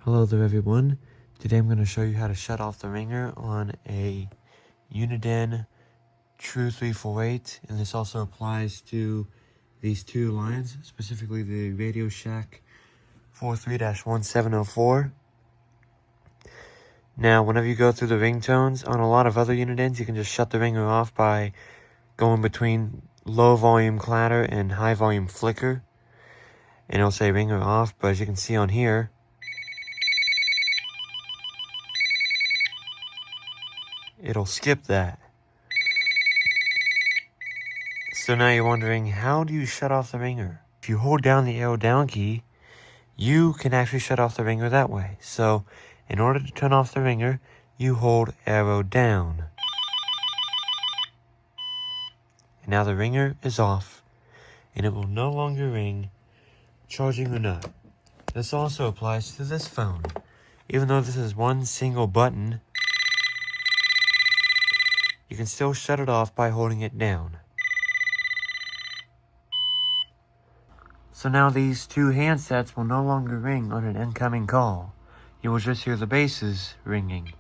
Hello there everyone. Today I'm going to show you how to shut off the ringer on a Uniden TRU 348, and this also applies to these two lines, specifically the Radio Shack 43-1704. Now whenever you go through the ringtones on a lot of other Unidens, you can just shut the ringer off by going between low volume clatter and high volume flicker, and it'll say ringer off. But as you can see on here, it'll skip that. So now you're wondering, how do you shut off the ringer? If you hold down the arrow down key, you can actually shut off the ringer that way. So in order to turn off the ringer, you hold arrow down. And now the ringer is off, and it will no longer ring, charging or not. This also applies to this phone. Even though this is one single button, you can still shut it off by holding it down. So now these two handsets will no longer ring on an incoming call. You will just hear the basses ringing.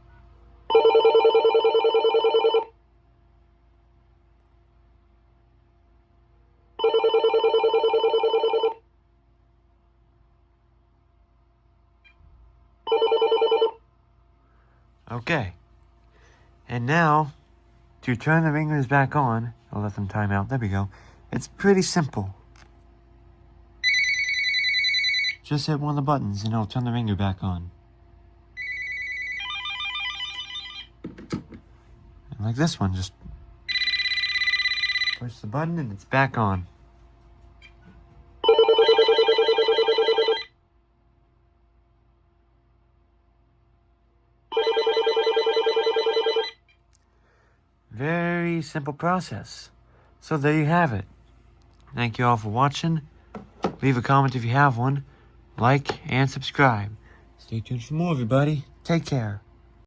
Okay. And now, to turn the ringers back on, I'll let them time out. There we go. It's pretty simple. Just hit one of the buttons and it'll turn the ringer back on. And like this one, just push the button and it's back on. Very simple process. So there you have it. Thank you all for watching. Leave a comment if you have one. Like and subscribe. Stay tuned for more, everybody. Take care.